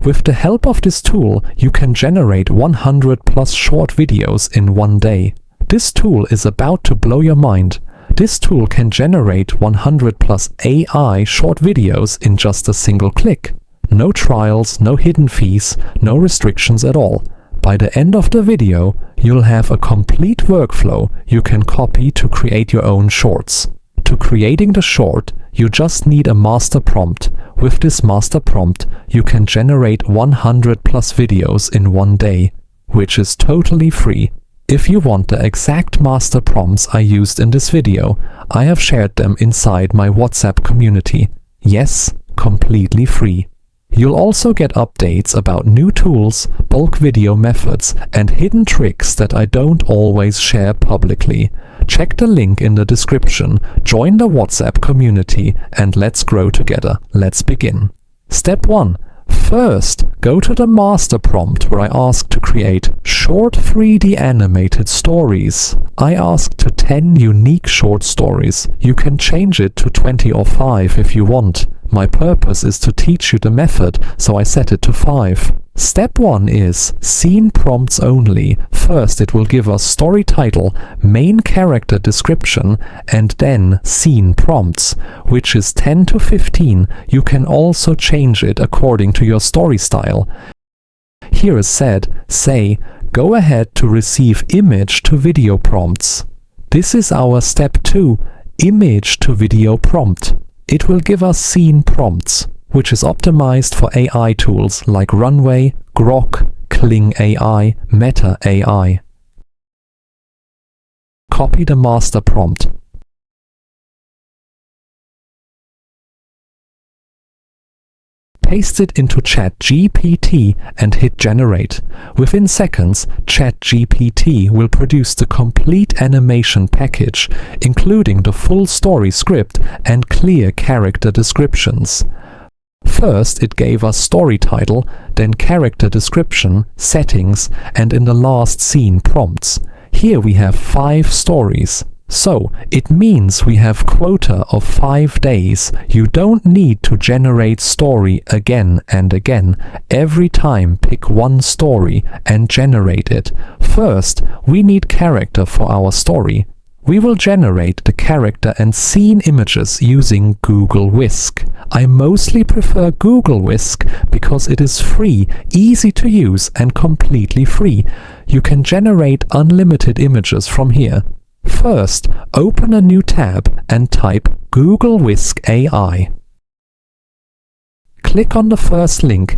With the help of this tool, you can generate 100 plus short videos in one day. This tool is about to blow your mind. This tool can generate 100 plus AI short videos in just a single click. No trials, no hidden fees, no restrictions at all. By the end of the video, you'll have a complete workflow you can copy to create your own shorts. To creating the short, you just need a master prompt. With this master prompt, you can generate 100 plus videos in one day, which is totally free. If you want the exact master prompts I used in this video, I have shared them inside my WhatsApp community. Yes, completely free. You'll also get updates about new tools, bulk video methods, and hidden tricks that I don't always share publicly. Check the link in the description, join the WhatsApp community, and let's grow together. Let's begin. Step 1. First, go to the master prompt where I ask to create short 3D animated stories. I asked to 10 unique short stories. You can change it to 20 or 5 if you want. My purpose is to teach you the method, so I set it to 5. Step 1 is scene prompts only. First it will give us story title, main character description, and then scene prompts, which is 10 to 15. You can also change it according to your story style. Here is say, go ahead to receive image to video prompts. This is our step 2, image to video prompt. It will give us scene prompts, which is optimized for AI tools like Runway, Grok, Kling AI, Meta AI. Copy the master prompt. Paste it into ChatGPT and hit generate. Within seconds, ChatGPT will produce the complete animation package, including the full story script and clear character descriptions. First, it gave us story title, then character description, settings, and in the last scene prompts. Here we have 5 stories. So, it means we have quota of 5 days. You don't need to generate story again and again. Every time pick one story and generate it. First, we need character for our story. We will generate the character and scene images using Google Whisk. I mostly prefer Google Whisk because it is free, easy to use, and completely free. You can generate unlimited images from here. First, open a new tab and type Google Whisk AI. Click on the first link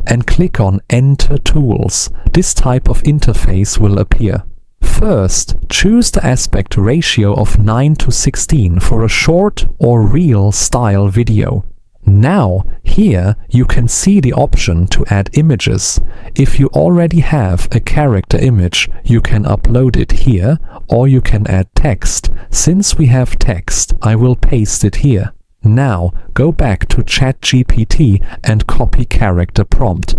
and click on Enter Tools. This type of interface will appear. First, choose the aspect ratio of 9 to 16 for a short or reel style video. Now, here you can see the option to add images. If you already have a character image, you can upload it here, or you can add text. Since we have text, I will paste it here. Now, go back to ChatGPT and copy character prompt.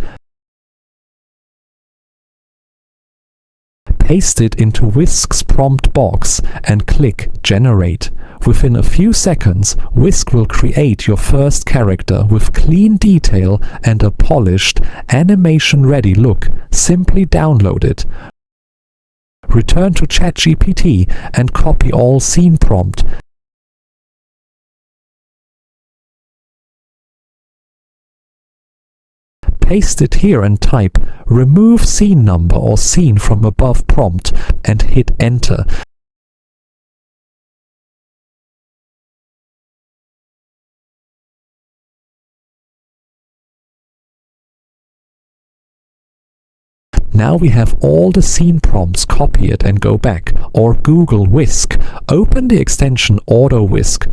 Paste it into Whisk's prompt box and click Generate. Within a few seconds, Whisk will create your first character with clean detail and a polished, animation-ready look. Simply download it. Return to ChatGPT and copy all scene prompt. Paste it here and type remove scene number or scene from above prompt and hit enter. Now we have all the scene prompts. Copy it and go back, or Google Whisk. Open the extension AutoWhisk.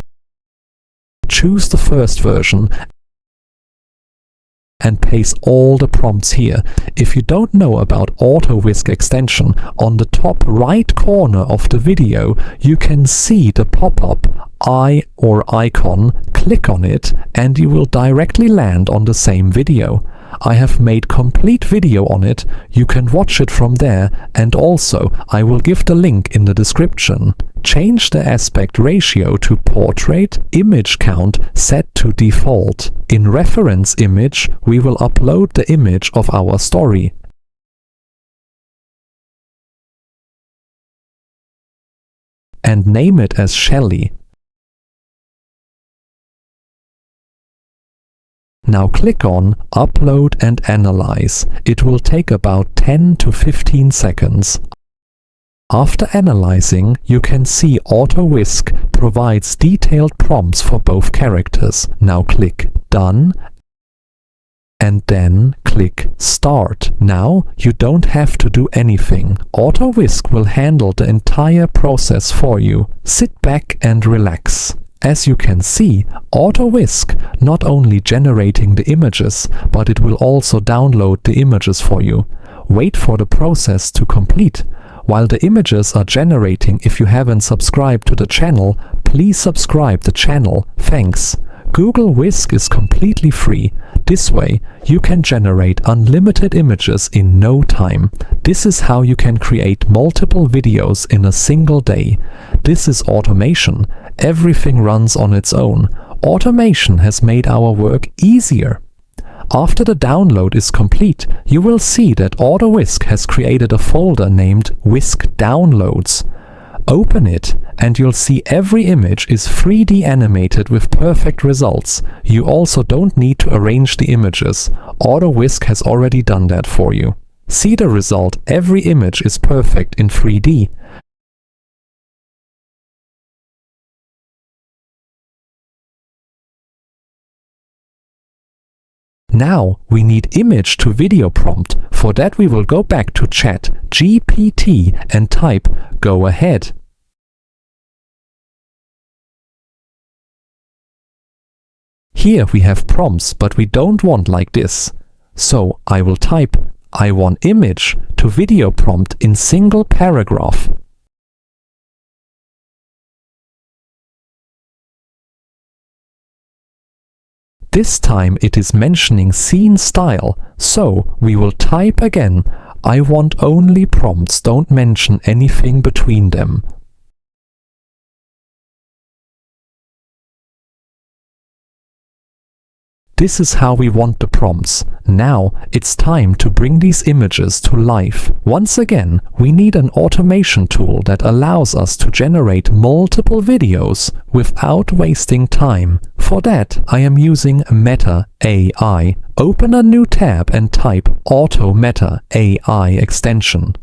Choose the first version and paste all the prompts here. If you don't know about AutoWhisk Extension, on the top right corner of the video you can see the pop-up eye or icon. Click on it and you will directly land on the same video. I have made complete video on it. You can watch it from there, and also I will give the link in the description. Change the aspect ratio to portrait, image count set to default. In reference image, we will upload the image of our story. And name it as Shelley. Now click on Upload and Analyze. It will take about 10 to 15 seconds. After analyzing, you can see AutoWhisk provides detailed prompts for both characters. Now click Done and then click Start. Now you don't have to do anything. AutoWhisk will handle the entire process for you. Sit back and relax. As you can see, AutoWhisk not only generating the images, but it will also download the images for you. Wait for the process to complete. While the images are generating, if you haven't subscribed to the channel, please subscribe the channel. Thanks. Google Whisk is completely free. This way, you can generate unlimited images in no time. This is how you can create multiple videos in a single day. This is automation. Everything runs on its own. Automation has made our work easier. After the download is complete, you will see that AutoWhisk has created a folder named Whisk Downloads. Open it and you'll see every image is 3D animated with perfect results. You also don't need to arrange the images. AutoWhisk has already done that for you. See the result, every image is perfect in 3D. Now we need image to video prompt. For that we will go back to ChatGPT and type "Go ahead." Here we have prompts, but we don't want like this. So I will type "I want image to video prompt" in single paragraph. This time it is mentioning scene style, so we will type again, "I want only prompts, don't mention anything between them." This is how we want the prompts. Now it's time to bring these images to life. Once again, we need an automation tool that allows us to generate multiple videos without wasting time. For that, I am using Meta AI. Open a new tab and type Meta AI Extension.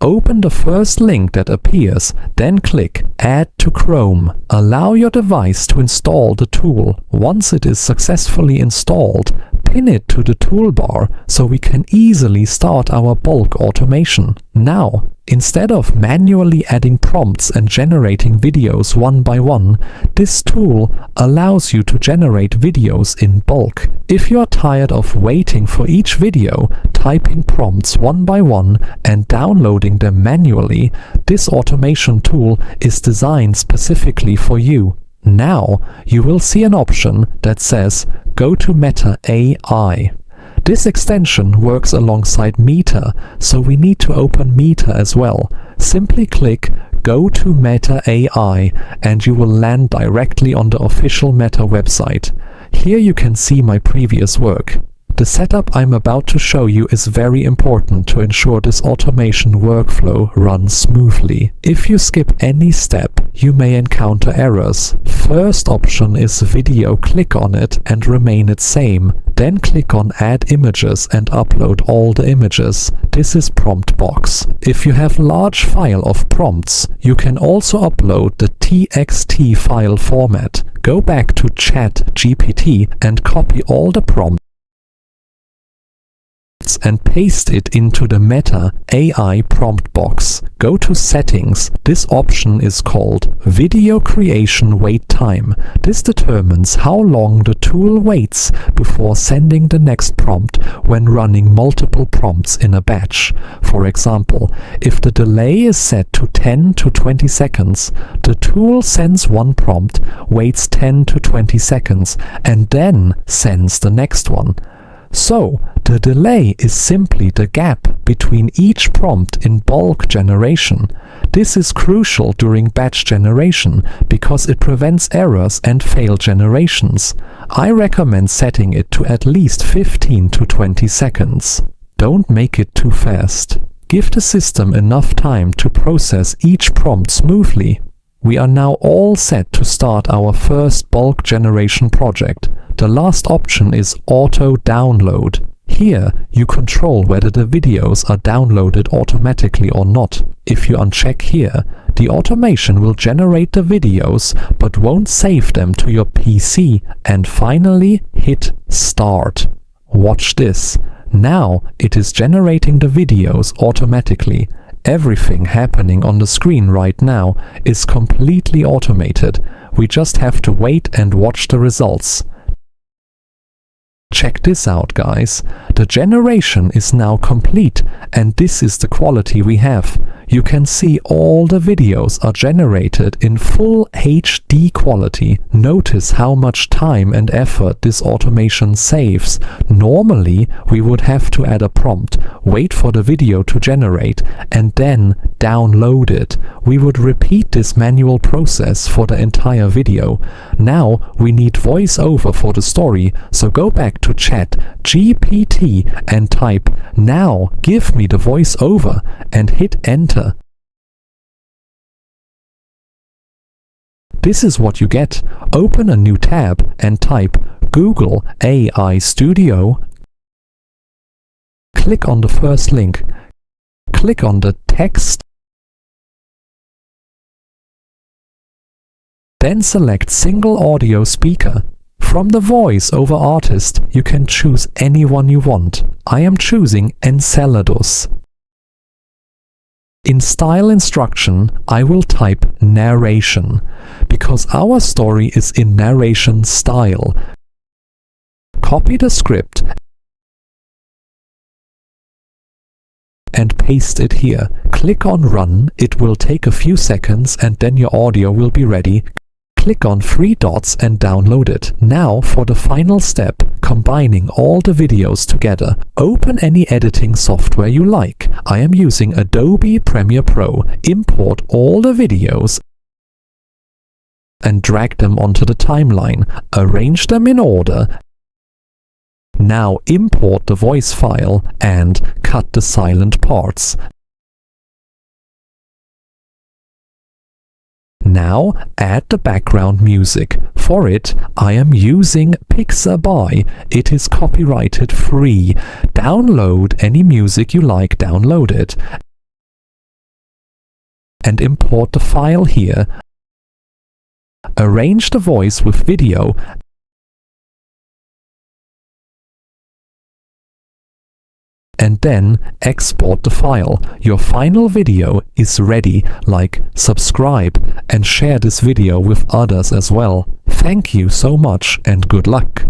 Open the first link that appears, then click Add to Chrome. Allow your device to install the tool. Once it is successfully installed, pin it to the toolbar so we can easily start our bulk automation. Now, instead of manually adding prompts and generating videos one by one, this tool allows you to generate videos in bulk. If you are tired of waiting for each video, typing prompts one by one and downloading them manually, this automation tool is designed specifically for you. Now you will see an option that says "Go to Meta AI." This extension works alongside Meta, so we need to open Meta as well. Simply click Go to Meta AI and you will land directly on the official Meta website. Here you can see my previous work. The setup I'm about to show you is very important to ensure this automation workflow runs smoothly. If you skip any step, you may encounter errors. First option is video. Click on it and remain it same. Then click on Add Images and upload all the images. This is prompt box. If you have large file of prompts, you can also upload the TXT file format. Go back to ChatGPT and copy all the prompts and paste it into the Meta AI prompt box. Go to Settings. This option is called Video Creation Wait Time. This determines how long the tool waits before sending the next prompt when running multiple prompts in a batch. For example, if the delay is set to 10 to 20 seconds, the tool sends one prompt, waits 10 to 20 seconds, and then sends the next one. So, the The delay is simply the gap between each prompt in bulk generation. This is crucial during batch generation because it prevents errors and failed generations. I recommend setting it to at least 15 to 20 seconds. Don't make it too fast. Give the system enough time to process each prompt smoothly. We are now all set to start our first bulk generation project. The last option is Auto Download. Here, you control whether the videos are downloaded automatically or not. If you uncheck here, the automation will generate the videos but won't save them to your PC, and finally hit Start. Watch this. Now it is generating the videos automatically. Everything happening on the screen right now is completely automated. We just have to wait and watch the results. Check this out, guys. The generation is now complete, and this is the quality we have. You can see all the videos are generated in full HD quality. Notice how much time and effort this automation saves. Normally, we would have to add a prompt, wait for the video to generate, and then download it. We would repeat this manual process for the entire video. Now, we need voiceover for the story, so go back to ChatGPT and type, "Now give me the voiceover," and hit enter. This is what you get. Open a new tab and type Google AI Studio. Click on the first link. Click on the text. Then select single audio speaker. From the voiceover artist, you can choose anyone you want. I am choosing Enceladus. In style instruction, I will type narration, because our story is in narration style. Copy the script and paste it here. Click on Run. It will take a few seconds and then your audio will be ready. Click on 3 dots and download it. Now for the final step, combining all the videos together. Open any editing software you like. I am using Adobe Premiere Pro. Import all the videos and drag them onto the timeline. Arrange them in order. Now import the voice file and cut the silent parts. Now add the background music. For it, I am using Pixabay. It is copyrighted free. Download any music you like, download it. And import the file here. Arrange the voice with video. And then export the file. Your final video is ready. Like, subscribe, and share this video with others as well. Thank you so much and good luck.